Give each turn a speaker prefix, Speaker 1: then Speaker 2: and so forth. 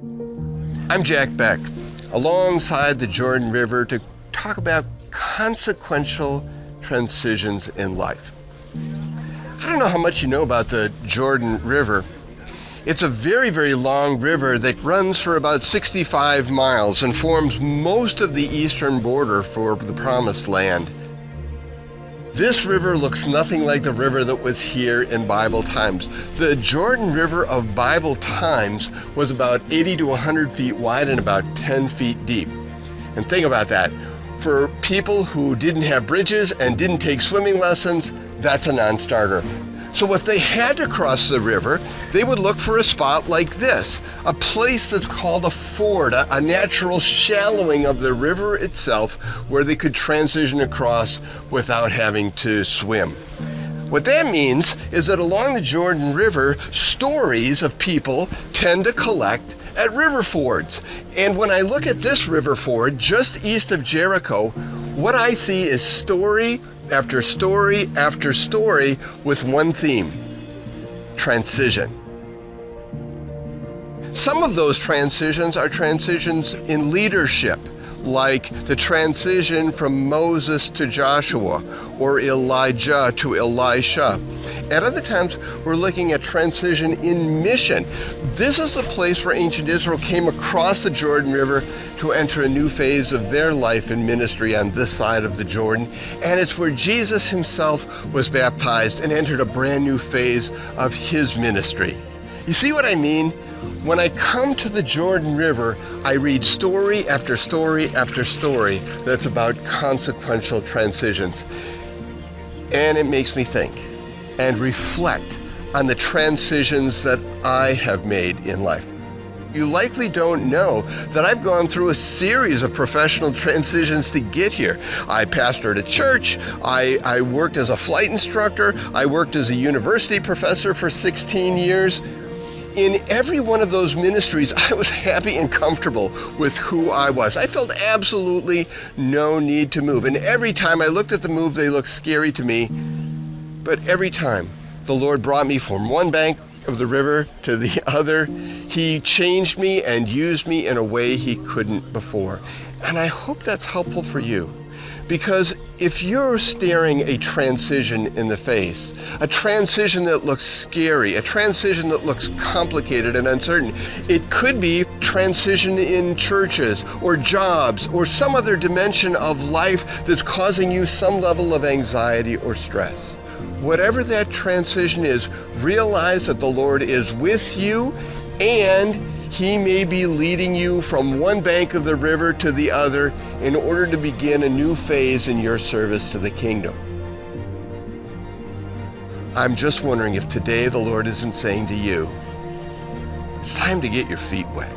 Speaker 1: I'm Jack Beck, alongside the Jordan River to talk about consequential transitions in life. I don't know how much you know about the Jordan River. It's a very, very long river that runs for about 65 miles and forms most of the eastern border for the Promised Land. This river looks nothing like the river that was here in Bible times. The Jordan River of Bible times was about 80 to 100 feet wide and about 10 feet deep. And think about that. For people who didn't have bridges and didn't take swimming lessons, that's a non-starter. So if they had to cross the river, they would look for a spot like this, a place that's called a ford, a natural shallowing of the river itself where they could transition across without having to swim. What that means is that along the Jordan River, stories of people tend to collect at river fords. And when I look at this river ford just east of Jericho, what I see is story after story after story with one theme: transition. Some of those transitions are transitions in leadership, like the transition from Moses to Joshua or Elijah to Elisha. At other times, we're looking at transition in mission. This is the place where ancient Israel came across the Jordan River to enter a new phase of their life and ministry on this side of the Jordan. And it's where Jesus himself was baptized and entered a brand new phase of his ministry. You see what I mean? When I come to the Jordan River, I read story after story after story that's about consequential transitions. And it makes me think and reflect on the transitions that I have made in life. You likely don't know that I've gone through a series of professional transitions to get here. I pastored a church, I worked as a flight instructor, I worked as a university professor for 16 years. In every one of those ministries, I was happy and comfortable with who I was. I felt absolutely no need to move. And every time I looked at the move, they looked scary to me. But every time the Lord brought me from one bank of the river to the other, he changed me and used me in a way he couldn't before. And I hope that's helpful for you. Because if you're staring a transition in the face, a transition that looks scary, a transition that looks complicated and uncertain, it could be transition in churches or jobs or some other dimension of life that's causing you some level of anxiety or stress. Whatever that transition is, realize that the Lord is with you and he may be leading you from one bank of the river to the other in order to begin a new phase in your service to the kingdom. I'm just wondering if today the Lord isn't saying to you, it's time to get your feet wet.